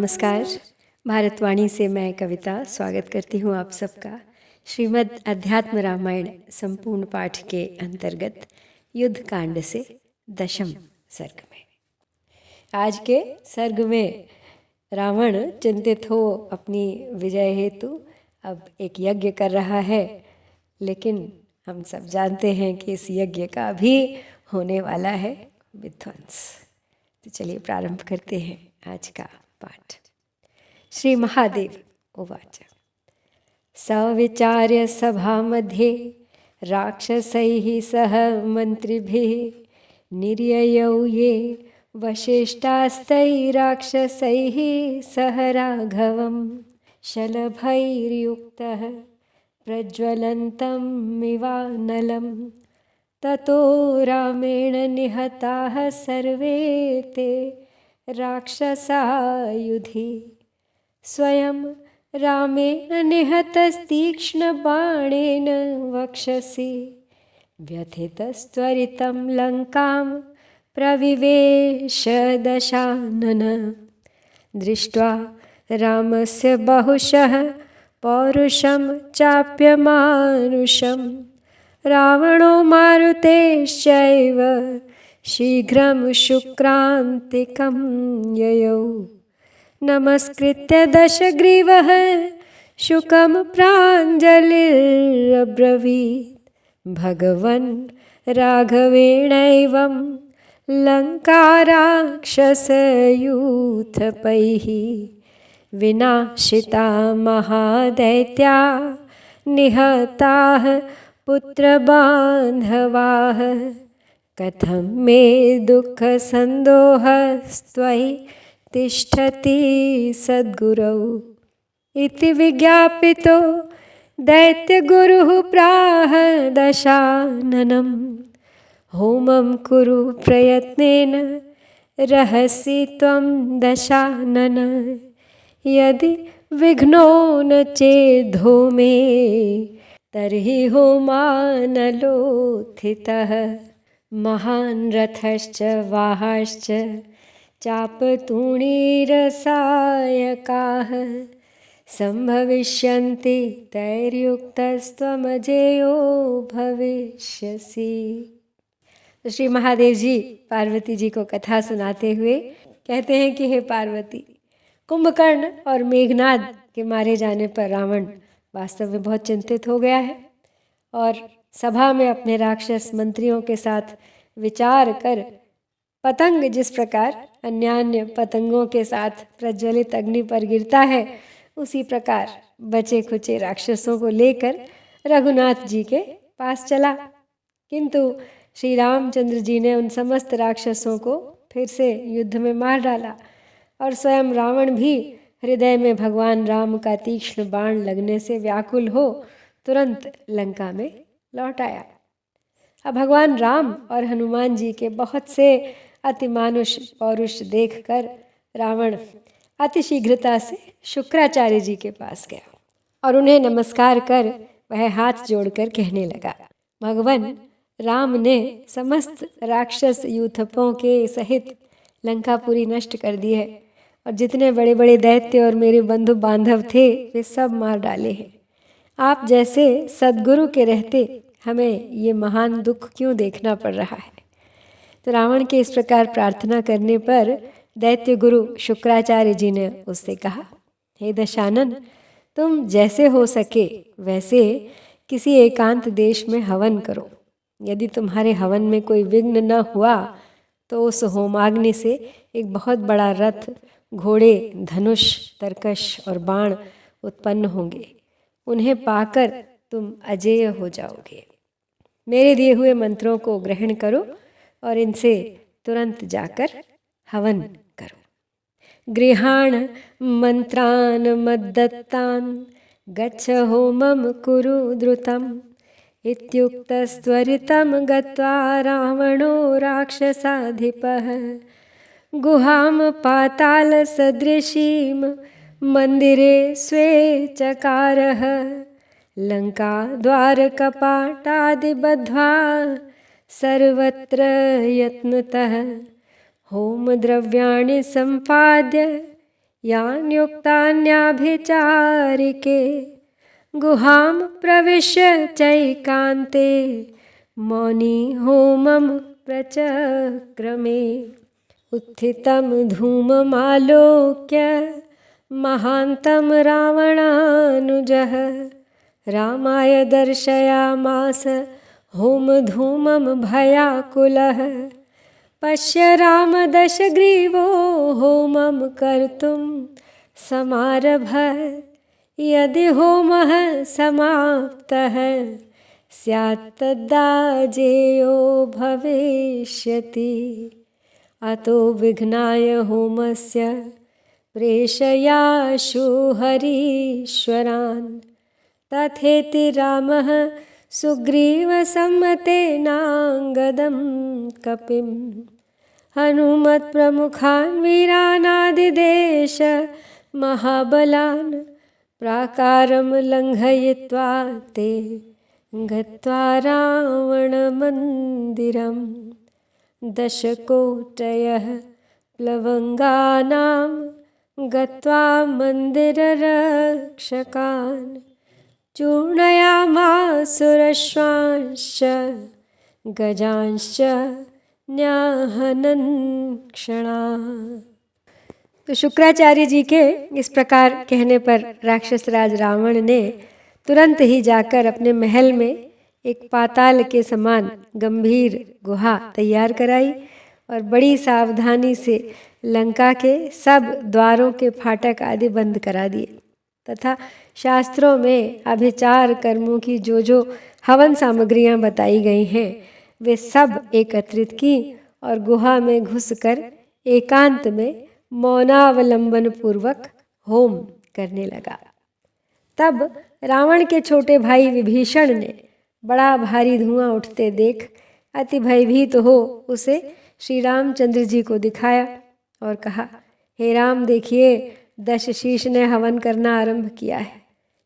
नमस्कार। भारतवाणी से मैं कविता स्वागत करती हूँ आप सबका श्रीमद् अध्यात्म रामायण संपूर्ण पाठ के अंतर्गत युद्ध कांड से दशम सर्ग में। आज के सर्ग में रावण चिंतित हो अपनी विजय हेतु अब एक यज्ञ कर रहा है, लेकिन हम सब जानते हैं कि इस यज्ञ का भी होने वाला है विध्वंस। तो चलिए प्रारंभ करते हैं आज का पाठ। श्री महादेव उवाच। सविचार्य सभामध्ये राक्षसैः सह मन्त्रिभिः निर्ययौ ये वसिष्ठास्तैराक्षसैः सह राघवं शलभैर्युक्तः प्रज्वलन्तमिवानलं ततो रामेण निहताः सर्वे ते राक्षसा युधि स्वयं रामेण निहतस्तीक्ष्णबाणेन वक्षसि व्यथितस्त्वरितं लङ्कां प्रविवेश दशानन दृष्ट्वा रामस्य बहुशः पौरुषं चाप्यमानुषं रावणो मारुतेश्चैव शीघ्रं शुक्रान्तिकं ययौ नमस्कृत्य दशग्रीवः शुकं प्राञ्जलिरब्रवीत् भगवन् राघवेणैवं लङ्काराक्षसयूथपैः विनाशिता महादैत्या निहताः पुत्रबान्धवाः कथं मे दुःखसन्दोहस्त्वयि तिष्ठति सद्गुरौ इति विज्ञापितो दैत्यगुरुः प्राह दशाननं होमं कुरु प्रयत्नेन रहसि त्वं दशानन यदि विघ्नो न चेद्धोमे तर्हि होमानलोत्थितः महान् रथश्च वाहश्च चापतूणीरसायकाः संभविष्यन्ति तैर्युक्तस्त्वमजेयो भविष्यसि। तो श्री महादेव जी पार्वती जी को कथा सुनाते हुए कहते हैं कि हे पार्वती, कुंभकर्ण और मेघनाद के मारे जाने पर रावण वास्तव में बहुत चिंतित हो गया है और सभा में अपने राक्षस मंत्रियों के साथ विचार कर पतंग जिस प्रकार अन्यान्य पतंगों के साथ प्रज्वलित अग्नि पर गिरता है, उसी प्रकार बचे खुचे राक्षसों को लेकर रघुनाथ जी के पास चला। किंतु श्री रामचंद्र जी ने उन समस्त राक्षसों को फिर से युद्ध में मार डाला और स्वयं रावण भी हृदय में भगवान राम का तीक्ष्ण बाण लगने से व्याकुल हो तुरंत लंका में लौट आया। अब भगवान राम और हनुमान जी के बहुत से अतिमानुष पौरुष देखकर रावण अतिशीघ्रता से शुक्राचार्य जी के पास गया और उन्हें नमस्कार कर वह हाथ जोड़कर कहने लगा, भगवान राम ने समस्त राक्षस यूथपों के सहित लंकापुरी नष्ट कर दी है और जितने बड़े बड़े दैत्य और मेरे बंधु बांधव थे वे सब मार डाले हैं। आप जैसे सद्गुरु के रहते हमें ये महान दुख क्यों देखना पड़ रहा है। तो रावण के इस प्रकार प्रार्थना करने पर दैत्य गुरु शुक्राचार्य जी ने उससे कहा, हे दशानन, तुम जैसे हो सके वैसे किसी एकांत देश में हवन करो। यदि तुम्हारे हवन में कोई विघ्न न हुआ तो उस होमाग्नि से एक बहुत बड़ा रथ, घोड़े, धनुष, तरकश और बाण उत्पन्न होंगे। उन्हें पाकर तुम अजेय हो जाओगे। मेरे दिए हुए मंत्रों को ग्रहण करो और इनसे तुरंत जाकर हवन करो। गृहाण मंत्रान् मद्दत्तान् गच्छ होमं कुरु द्रुतम् इत्युक्तस्त्वरितं गत्वा रावणो राक्षसाधिपः गुहां पातालसदृशीं मन्दिरे स्वे चकारः लंका द्वारकपाटादिबद्ध्वा सर्वत्र यत्नतः होमद्रव्याणि सम्पाद्य यान्युक्तान्याभिचारिके गुहां प्रविश्य चैकान्ते मौनी होमं प्रचक्रमे। उत्थितं धूममालोक्य महान्तं रावणानुजः रामाय दर्शयामास होमधूमं भयाकुलः। पश्य रामदशग्रीवो होमं कर्तुं समारभत। यदि होमः समाप्तः स्यात् तद्दाजेयो भविष्यति। अतो विघ्नाय होमस्य प्रेषयाशु हरीश्वरान्। तथेति रामः सुग्रीवसम्मतेनाङ्गदं कपिं हनुमत्प्रमुखान् वीरानादिदेश महाबलान् प्राकारं लङ्घयित्वा ते गत्वा रावणमन्दिरम्। दशकोटयः प्लवङ्गानां गत्वा मन्दिररक्षकान् चूर्णयामासुरश्वांश्च गजांश्च न्याहनन् क्षणात्। तो शुक्राचार्य जी के इस प्रकार कहने पर राक्षस राज रावण ने तुरंत ही जाकर अपने महल में एक पाताल के समान गंभीर गुहा तैयार कराई और बड़ी सावधानी से लंका के सब द्वारों के फाटक आदि बंद करा दिए तथा शास्त्रों में अभिचार कर्मों की जो हवन सामग्रियां बताई गई हैं वे सब एकत्रित की और गुहा में घुसकर एकांत में मौनावलंबन पूर्वक होम करने लगा। तब रावण के छोटे भाई विभीषण ने बड़ा भारी धुआं उठते देख अति भयभीत हो उसे श्री रामचंद्र जी को दिखाया और कहा, हे राम देखिए, दशशीष ने हवन करना आरंभ किया है।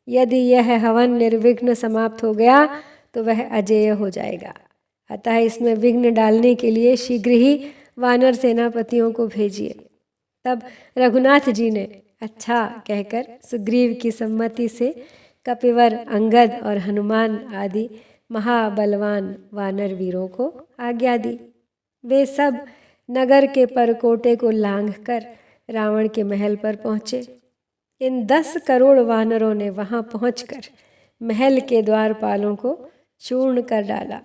यदि यह हवन निर्विघ्न समाप्त हो गया तो वह अजेय हो जाएगा। अतः इसमें विघ्न डालने के लिए शीघ्र ही वानर सेनापतियों को भेजिए। तब रघुनाथ जी ने अच्छा कहकर सुग्रीव की सम्मति से कपिवर, अंगद और हनुमान आदि महाबलवान वानर वीरों को आज्ञा दी। वे सब नगर के परकोटे को लांघकर रावण के महल पर पहुँचे। इन 10 करोड़ वानरों ने वहाँ पहुँचकर महल के द्वारपालों को चूर्ण कर डाला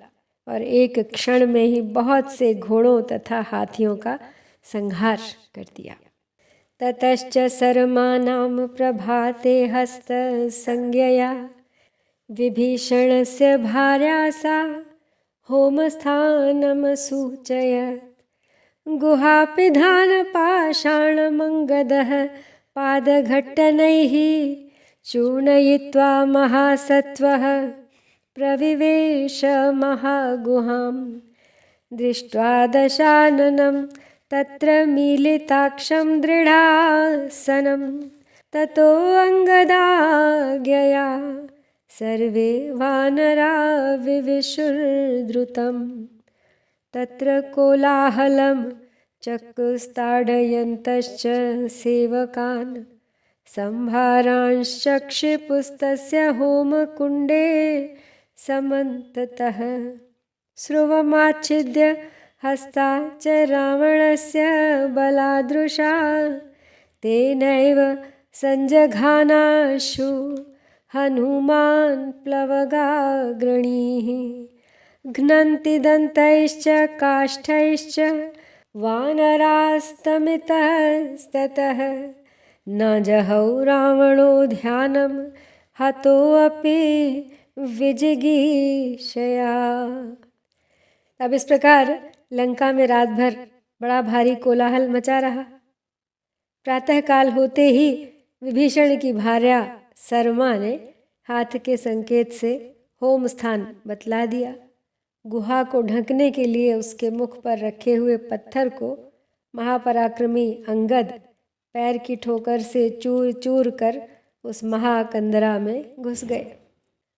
और एक क्षण में ही बहुत से घोड़ों तथा हाथियों का संहार कर दिया। ततश्च सर्मानां प्रभाते हस्तसंज्ञया विभीषणस्य भार्या सा होमस्थानमसूचयत्। गुहापिधानपाषाणमङ्गदः पादघट्टनैः चूर्णयित्वा महासत्वः प्रविवेश महागुहां। दृष्ट्वा दशाननं तत्र मीलिताक्षं दृढासनं ततो अंगदाज्ञया सर्वे वानरा विविशुर्द्रुतं। तत्र कोलाहलं चक्रुस्ताडयन्तश्च सेवकान् संभारांश्चक्षिपुस्तस्य होमकुण्डे समन्ततः। स्रुवमाच्छिद्य हस्ता च रावणस्य बलादृशा तेनैव संजघानाशु हनुमान् प्लवगाग्रणीः। घ्नन्ति दन्तैश्च काष्ठैश्च वानरास्तमितस्ततः न जहौ रावणो ध्यानं हतोऽपि विजिगीषया। अब इस प्रकार लंका में रात भर बड़ा भारी कोलाहल मचा रहा। प्रातःकाल होते ही विभीषण की भार्या सरमा ने हाथ के संकेत से होम स्थान बतला दिया। गुहा को ढकने के लिए उसके मुख पर रखे हुए पत्थर को महापराक्रमी अंगद पैर की ठोकर से चूर चूर कर उस महाकंदरा में घुस गए।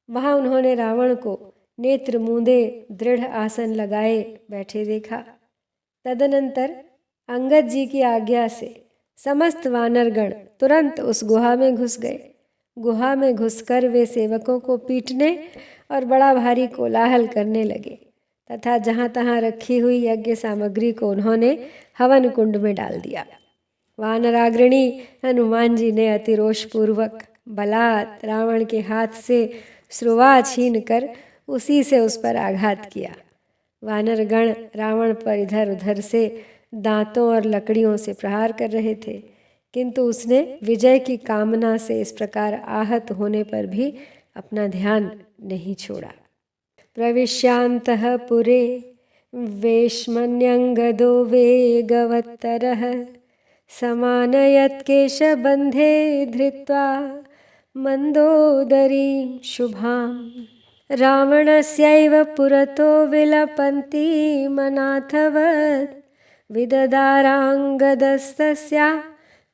वहाँ उन्होंने रावण को नेत्र मूंदे दृढ़ आसन लगाए बैठे देखा। तदनंतर अंगद जी की आज्ञा से समस्त वानरगण तुरंत उस गुहा में घुस गए। गुहा में घुसकर वे सेवकों को पीटने और बड़ा भारी कोलाहल करने लगे तथा जहाँ तहाँ रखी हुई यज्ञ सामग्री को उन्होंने हवन कुंड में डाल दिया। वानराग्रणी हनुमान जी ने अति रोषपूर्वक बलात् रावण के हाथ से श्रुवा छीन कर उसी से उस पर आघात किया। वानरगण रावण पर इधर उधर से दांतों और लकड़ियों से प्रहार कर रहे थे, किंतु उसने विजय की कामना से इस प्रकार आहत होने पर भी अपना ध्यान नहीं छोड़ा। प्रविश्यान्तः पुरे वेश्मन्यङ्गदो वेगवत्तरः समानयत् केशबन्धे धृत्वा मन्दोदरीं शुभाम्। रावणस्यैव पुरतो विलपन्ती मनाथवत् विददाराङ्गदस्तस्या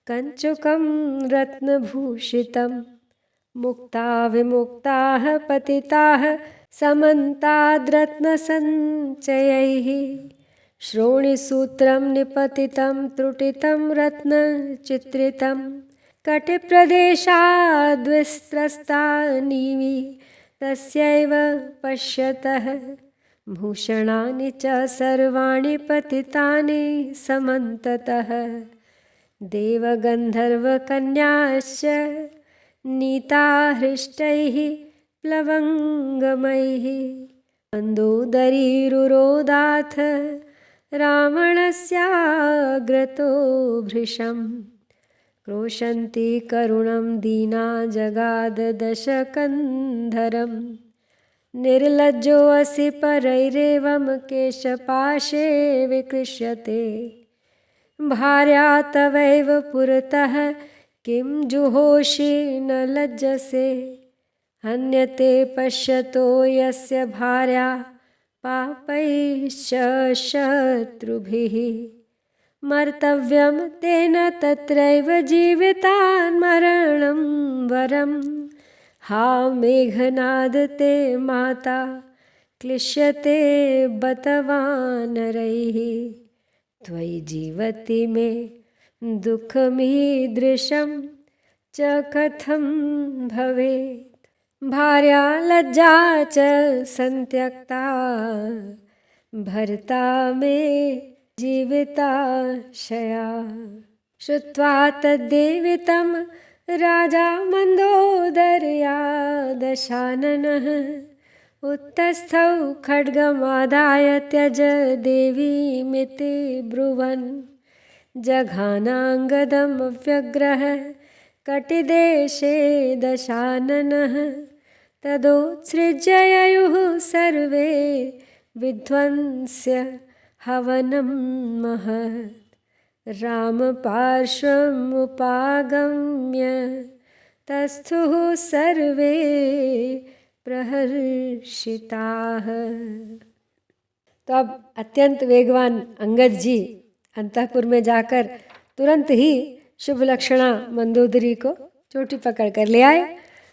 कञ्चुकं रत्नभूषितं। मुक्ता विमुक्ताः पतिताः समन्ताद्रत्नसञ्चयैः श्रोणिसूत्रं निपतितं त्रुटितं रत्नचित्रितं कटिप्रदेशाद्विस्त्रस्ता नीवि तस्यैव पश्यतः भूषणानि च सर्वाणि पतितानि समन्ततः देवगन्धर्वकन्याश्च नीता हृष्टैः प्लवङ्गमैः मन्दोदरीरुरोदाथ रावणस्याग्रतो भृशम् क्रोशन्ति करुणं दीना जगाददशकन्धरम् निर्लज्जोऽसि परैरेवं केशपाशे विकृष्यते भार्या तवैव पुरतः किं जुहोषि न लज्जसे हन्यते पश्यतो यस्य भार्या पापैश्च शत्रुभिः मर्तव्यं तेन तत्रैव जीवितान् मरणं वरम् हा मेघनाद ते माता क्लिश्यते बत वानरैः त्वयि जीवति मे दुःखमीदृशं च कथं भवेत् भार्या लज्जा च संत्यक्ता भर्ता मे जीविताशया श्रुत्वा तद्देवितं राजा मन्दोदर्या दशाननः उत्तस्थौ खड्गमादाय त्यज देवीमिति ब्रुवन् जघानाङ्गदमव्यग्रः कटिदेशे दशाननः तदोत्सृज्य ययुः सर्वे विध्वंस्य हवनं महत् रामपार्श्वमुपागम्य तस्थुः सर्वे प्रहर्षिताः। तो अब अत्यंत वेगवान अंगद जी अंतःपुर में जाकर तुरंत ही शुभ लक्षणा मंदोदरी को चोटी पकड़ कर ले आए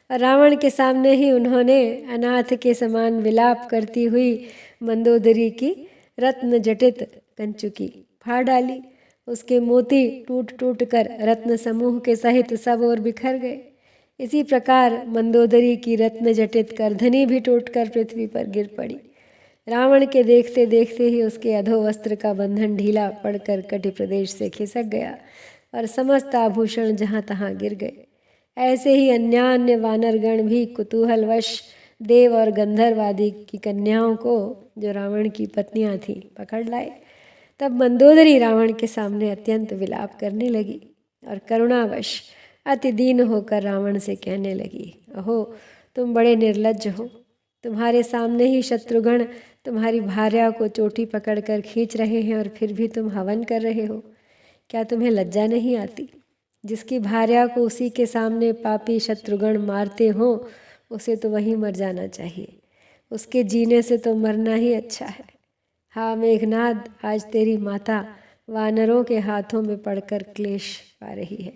और रावण के सामने ही उन्होंने अनाथ के समान विलाप करती हुई मंदोदरी की रत्न जटित कंचुकी फाड़ डाली। उसके मोती टूट टूट कर रत्न समूह के सहित सब ओर बिखर गए। इसी प्रकार मंदोदरी की रत्न जटित करधनी भी टूटकर पृथ्वी पर गिर पड़ी। रावण के देखते देखते ही उसके अधोवस्त्र का बंधन ढीला पड़कर कटि प्रदेश से खिसक गया और समस्त आभूषण जहाँ तहाँ गिर गए। ऐसे ही अन्यान्य वानरगण भी कुतूहलवश देव और गंधर्व आदि की कन्याओं को जो रावण की पत्नियां थीं पकड़ लाए। तब मंदोदरी रावण के सामने अत्यंत विलाप करने लगी और करुणावश अति दीन होकर रावण से कहने लगी, अहो तुम बड़े निर्लज्ज हो, तुम्हारे सामने ही शत्रुगण तुम्हारी भार्या को चोटी पकड़कर खींच रहे हैं और फिर भी तुम हवन कर रहे हो। क्या तुम्हें लज्जा नहीं आती? जिसकी भार्या को उसी के सामने पापी शत्रुगण मारते हो उसे तो वहीं मर जाना चाहिए। उसके जीने से तो मरना ही अच्छा है। हाँ मेघनाद, आज तेरी माता वानरों के हाथों में पड़कर क्लेश पा रही है।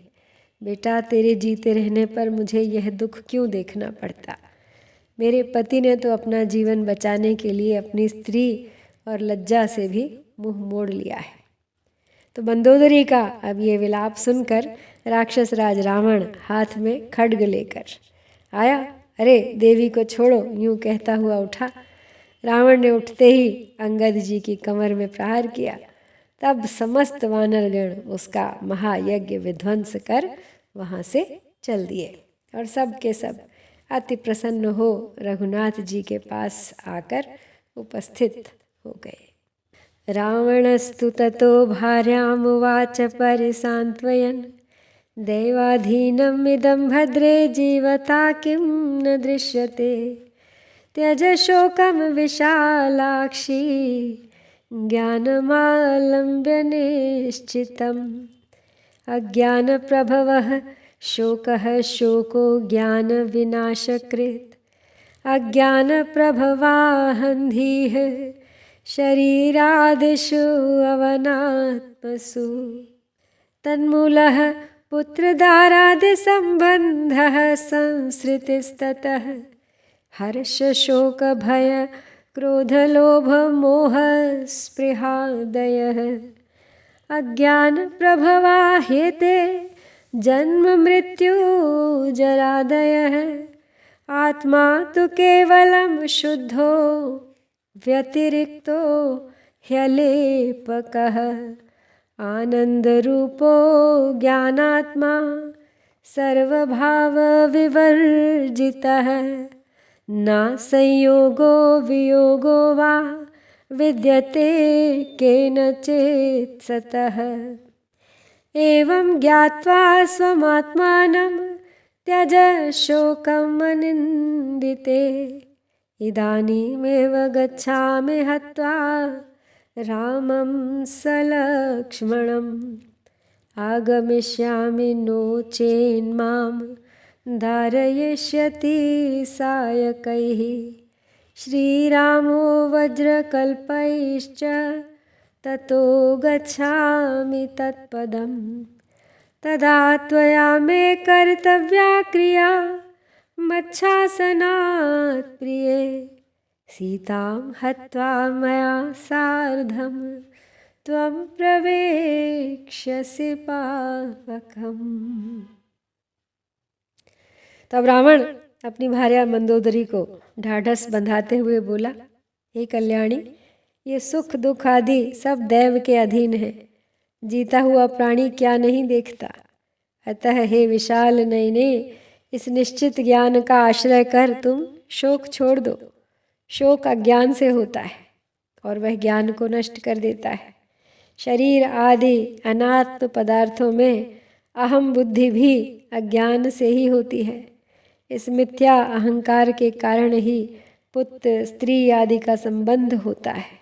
बेटा तेरे जीते रहने पर मुझे यह दुख क्यों देखना पड़ता? मेरे पति ने तो अपना जीवन बचाने के लिए अपनी स्त्री और लज्जा से भी मुंह मोड़ लिया है। तो मंदोदरी का अब ये विलाप सुनकर राक्षस राज रावण हाथ में खड्ग लेकर आया। अरे देवी को छोड़ो, यूं कहता हुआ उठा। रावण ने उठते ही अंगद जी की कमर में प्रहार किया। तब समस्त वानरगण उसका महायज्ञ विध्वंस कर वहाँ से चल दिए और सब के सब अति प्रसन्न हो रघुनाथ जी के पास आकर उपस्थित हो गए। रावणस्तु ततो भार्यामुवाच परिसान्त्वयन् दैवाधीनमिदं भद्रे जीवता किं न दृश्यते त्यज शोकं विशालाक्षी ज्ञानमालम्ब्य निश्चितम् अज्ञानप्रभवः शोकः शोको ज्ञानविनाशकृत् अज्ञानप्रभवाहन्धिः शरीरादिषु अवनात्मसु तन्मूलः पुत्रदारादिसम्बन्धः संसृतिस्ततः हर्षशोकभय क्रोधलोभमोहस्पृहादयः अज्ञानप्रभवा ह्येते जन्ममृत्युजरादयः आत्मा तु केवलं शुद्धो व्यतिरिक्तो ह्यलेपकः आनन्दरूपो ज्ञानात्मा सर्वभावविवर्जितः न संयोगो वियोगो वा विद्यते केनचित् सतः एवं ज्ञात्वा स्वमात्मानं त्यज शोकम् अनिन्दिते इदानीमेव गच्छामि हत्वा रामं सलक्ष्मणम् आगमिष्यामि नो चेन्मां धारयिष्यति सायकैः श्रीरामो वज्रकल्पैश्च ततो गच्छामि तत्पदम् तदा त्वया मे कर्तव्या क्रिया मच्छासनात् प्रिये सीतां हत्वा मया सार्धं त्वं प्रवेक्ष्यसि पावकम्। तब रावण अपनी भार्या मंदोदरी को ढाढ़स बंधाते हुए बोला, हे कल्याणी, ये सुख दुख आदि सब दैव के अधीन है। जीता हुआ प्राणी क्या नहीं देखता। अतः हे विशाल नयने, इस निश्चित ज्ञान का आश्रय कर तुम शोक छोड़ दो। शोक अज्ञान से होता है और वह ज्ञान को नष्ट कर देता है। शरीर आदि अनात्म पदार्थों में अहम बुद्धि भी अज्ञान से ही होती है। इस मिथ्या अहंकार के कारण ही पुत्र स्त्री आदि का संबंध होता है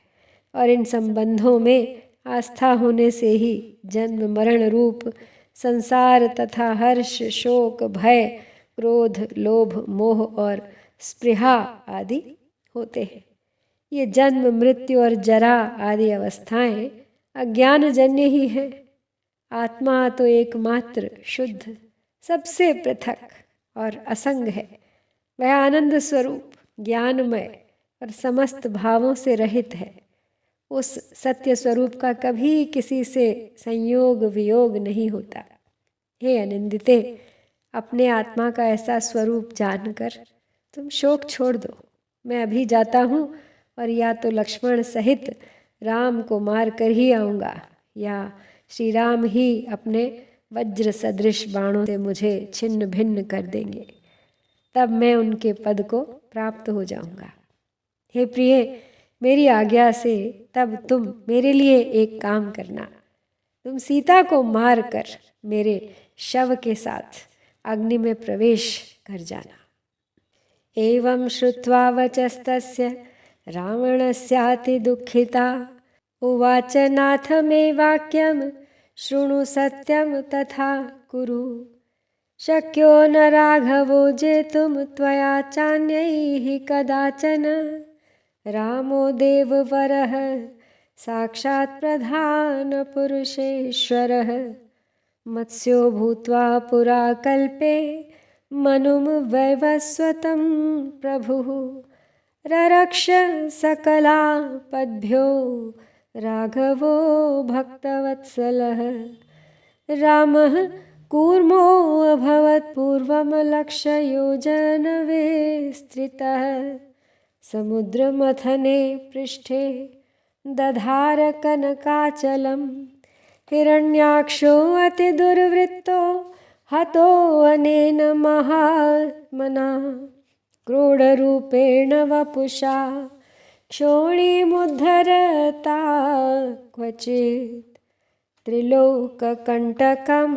और इन संबंधों में आस्था होने से ही जन्म मरण रूप संसार तथा हर्ष शोक भय क्रोध लोभ मोह और स्पृहा आदि होते हैं। ये जन्म मृत्यु और जरा आदि अवस्थाएं अज्ञान जन्य ही है। आत्मा तो एकमात्र शुद्ध सबसे पृथक और असंग है। वह आनंद स्वरूप ज्ञानमय और समस्त भावों से रहित है। उस सत्य स्वरूप का कभी किसी से संयोग वियोग नहीं होता। हे अनिंदिते, अपने आत्मा का ऐसा स्वरूप जानकर तुम शोक छोड़ दो। मैं अभी जाता हूँ और या तो लक्ष्मण सहित राम को मार कर ही आऊँगा या श्री राम ही अपने वज्र सदृश बाणों से मुझे छिन्न भिन्न कर देंगे। तब मैं उनके पद को प्राप्त हो जाऊँगा। हे प्रिय, मेरी आज्ञा से तब तुम मेरे लिए एक काम करना। तुम सीता को मार कर मेरे शव के साथ अग्नि में प्रवेश कर जाना। एवं श्रुत्वा वचस्तस्य रावणस्याति दुःखिता उवाच नाथ मे वाक्यं शृणु सत्यं तथा कुरु शक्यो न राघवो जेतुं त्वया चान्यैः कदाचन रामो देववरः साक्षात् प्रधानपुरुषेश्वरः मत्स्यो भूत्वा पुरा कल्पे मनुं वैवस्वतं प्रभुः ररक्ष सकलापद्भ्यो राघवो भक्तवत्सलः रामः कूर्मो अभवत् पूर्वं लक्षयोजनविस्तृतः समुद्रमथने पृष्ठे दधार कनकाचलं हिरण्याक्षो अतिदुर्वृत्तो हतो अनेन महात्मना क्रोडरूपेण वपुषा क्षोणीमुद्धरता क्वचित् त्रिलोककण्टकं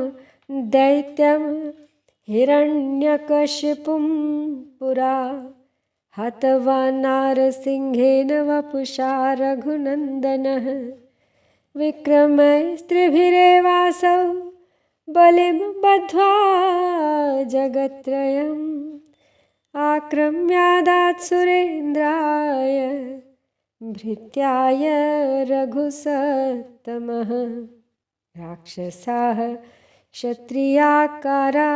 दैत्यं हिरण्यकशिपुं पुरा हतवान् नारसिंहेन वपुषा रघुनन्दनः विक्रमस्त्रिभिरेवासौ बलिं बद्ध्वा जगत्त्रयम् आक्रम्यादात् सुरेन्द्राय भृत्याय रघुसत्तमः राक्षसाः क्षत्रियाकारा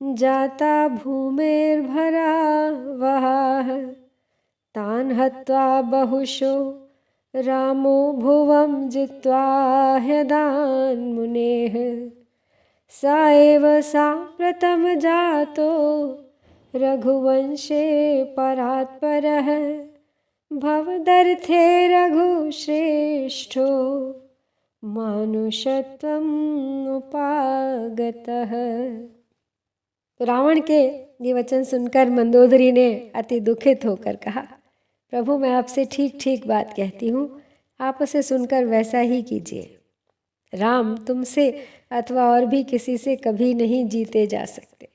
जाता भूमेर्भरावहाः तान् हत्वा बहुशो रामो भुवं जित्वा ह्यदान्मुनेः स एव साम्प्रतमजातो रघुवंशे परात्परः भवदर्थे रघुश्रेष्ठो मानुषत्वम् उपागतः। रावण के ये वचन सुनकर मंदोदरी ने अति दुखित होकर कहा, प्रभु मैं आपसे ठीक ठीक बात कहती हूँ, आप उसे सुनकर वैसा ही कीजिए। राम तुमसे अथवा और भी किसी से कभी नहीं जीते जा सकते।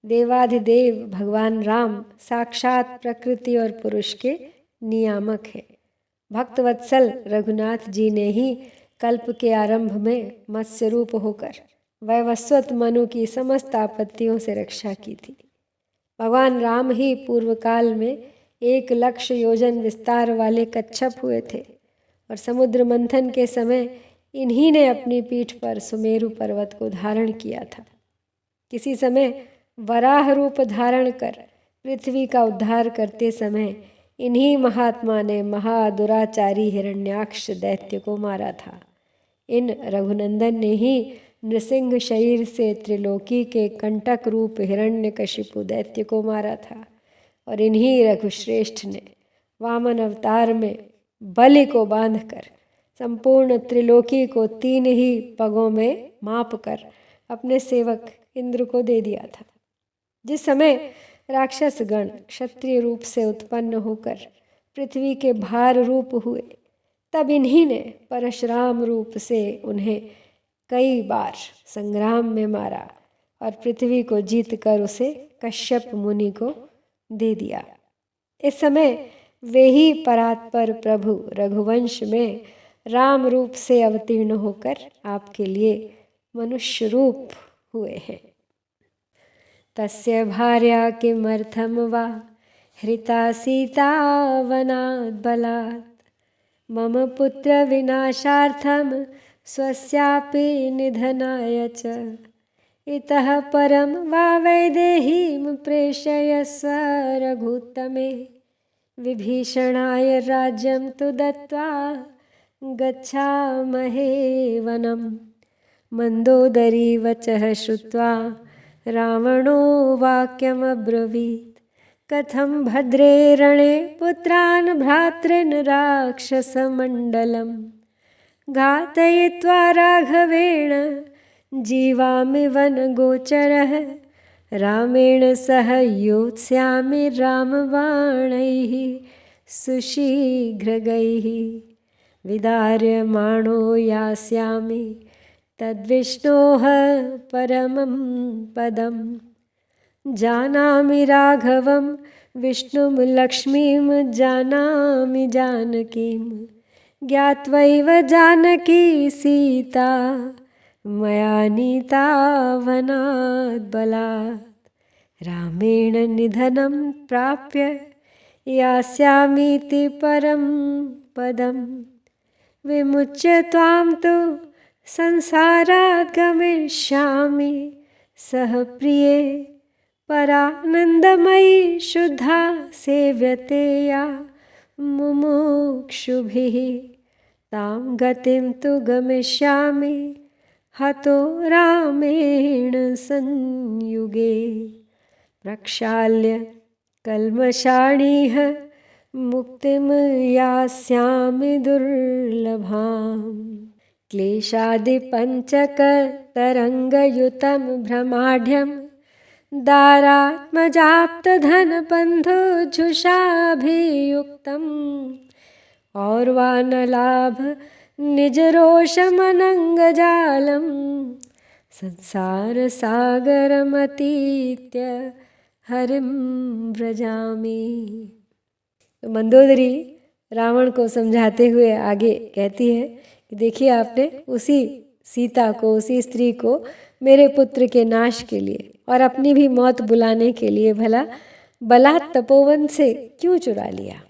देवाधिदेव भगवान राम साक्षात प्रकृति और पुरुष के नियामक है। भक्तवत्सल रघुनाथ जी ने ही कल्प के आरंभ में मत्स्य रूप होकर वैवस्वत मनु की समस्त आपत्तियों से रक्षा की थी। भगवान राम ही पूर्व काल में 1,00,000 योजन विस्तार वाले कच्छप हुए थे और समुद्र मंथन के समय इन्हीं ने अपनी पीठ पर सुमेरु पर्वत को धारण किया था। किसी समय वराह रूप धारण कर पृथ्वी का उद्धार करते समय इन्हीं महात्मा ने महादुराचारी हिरण्याक्ष दैत्य को मारा था। इन रघुनंदन ने ही नृसिंह शरीर से त्रिलोकी के कंटक रूप हिरण्यकशिपु दैत्य को मारा था और इन्हीं रघुश्रेष्ठ ने वामन अवतार में बलि को बांधकर संपूर्ण त्रिलोकी को 3 ही पगों में माप कर अपने सेवक इंद्र को दे दिया था। जिस समय राक्षस गण क्षत्रिय रूप से उत्पन्न होकर पृथ्वी के भार रूप हुए, तब इन्हीं ने परशुराम रूप से उन्हें कई बार संग्राम में मारा और पृथ्वी को जीत कर उसे कश्यप मुनि को दे दिया। इस समय वे ही परात्पर प्रभु रघुवंश में राम रूप से अवतीर्ण होकर आपके लिए मनुष्य रूप हुए हैं। तस्य भार्या किमर्थम वा हृता सीता वनात् बलात् मम पुत्र विनाशार्थम स्वस्यापि निधनाय च इतः परम वा वैदेहीं प्रेषयस्व रघुत्तमे विभीषणाय राज्यं तु दत्त्वा गच्छामहे वनम्। मंदोदरी वचः श्रुत्वा रावणो वाक्यमब्रवीत् कथं भद्रे रणे पुत्रान् भ्रातॄन् राक्षसमण्डलम् घातयित्वा राघवेण जीवामि वनगोचरः रामेण सह योत्स्यामि रामबाणैः सुशीघ्रगैः विदार्यमाणो यास्यामि तद्विष्णोः परमं पदम् जानामि राघवं विष्णुं लक्ष्मीं जानामि जानकीं ज्ञात्वैव जानकी सीता मया नीता वनात् बलात् रामेण निधनं प्राप्य यास्यामीति परं पदम् विमुच्य त्वां तु संसारात् गमिष्यामि सह प्रिये परानन्दमयी शुद्धा सेव्यते या मुमुक्षुभिः तां गतिं तु गमिष्यामि हतो रामेण संयुगे प्रक्षाल्य कल्मषाणीह मुक्तिं यास्यामि दुर्लभाम् क्लेशादिपञ्चकतरङ्गयुतं भ्रमाढ्यं दारात्मजाप्तधनबन्धुजुषाभियुक्तम् और्वानलाभ निजरोषमनङ्गजालं संसारसागरमतीत्य हरिं व्रजामि। तो मंदोदरी रावण को समझाते हुए आगे कहती है कि देखिए, आपने उसी सीता को, उसी स्त्री को मेरे पुत्र के नाश के लिए और अपनी भी मौत बुलाने के लिए भला बलात् तपोवन से क्यों चुरा लिया।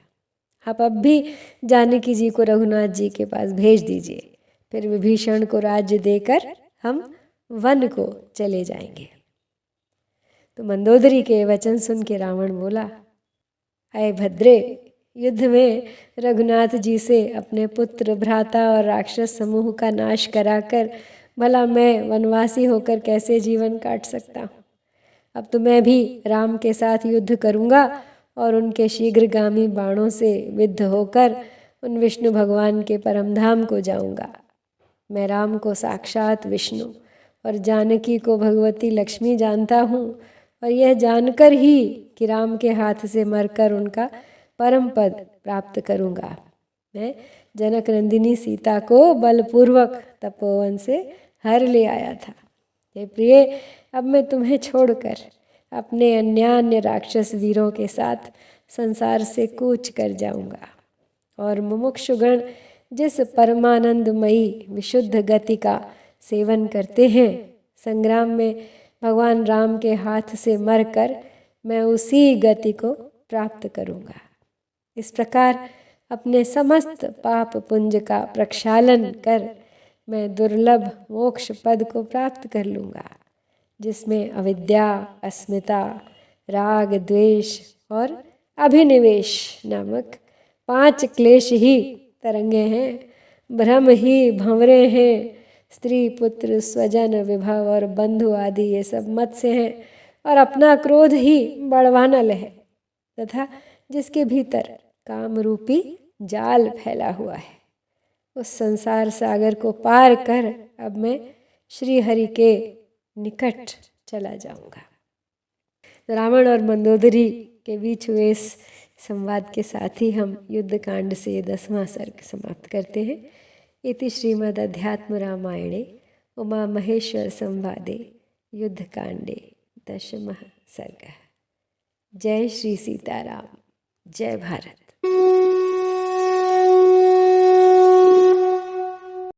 आप अब भी जानकी जी को रघुनाथ जी के पास भेज दीजिए, फिर विभीषण को राज्य देकर हम वन को चले जाएंगे। तो मंदोदरी के वचन सुन के रावण बोला, अय भद्रे, युद्ध में रघुनाथ जी से अपने पुत्र, भ्राता और राक्षस समूह का नाश कराकर भला मैं वनवासी होकर कैसे जीवन काट सकता हूँ। अब तो मैं भी राम के साथ युद्ध करूँगा और उनके शीघ्रगामी बाणों से विद्ध होकर उन विष्णु भगवान के परमधाम को जाऊँगा। मैं राम को साक्षात विष्णु और जानकी को भगवती लक्ष्मी जानता हूँ, और यह जानकर ही कि राम के हाथ से मरकर उनका परम पद प्राप्त करूँगा। मैं जनक नंदिनी सीता को बलपूर्वक तपोवन से हर ले आया था। हे प्रिय, अब मैं तुम्हें छोड़कर अपने अन्यान्य राक्षस वीरों के साथ संसार से कूच कर जाऊंगा, और मुमुक्षुगण जिस परमानंदमयी विशुद्ध गति का सेवन करते हैं, संग्राम में भगवान राम के हाथ से मरकर मैं उसी गति को प्राप्त करूंगा। इस प्रकार अपने समस्त पाप पुंज का प्रक्षालन कर मैं दुर्लभ मोक्ष पद को प्राप्त कर लूँगा, जिसमें अविद्या, अस्मिता, राग, द्वेष और अभिनिवेश नामक 5 क्लेश ही तरंगे हैं, भ्रम ही भंवरे हैं, स्त्री, पुत्र, स्वजन, विभव और बंधु आदि ये सब मत से हैं, और अपना क्रोध ही बड़वानल है, तथा जिसके भीतर काम रूपी जाल फैला हुआ है। उस संसार सागर को पार कर अब मैं श्री हरि के निकट चला जाऊंगा। रावण और मंदोदरी के बीच हुए इस संवाद के साथ ही हम युद्ध कांड से 10वां सर्ग समाप्त करते हैं। इति श्रीमद् अध्यात्म रामायणे उमा महेश्वर संवादे युद्ध कांडे 10वां सर्ग। जय श्री सीताराम, जय भारत।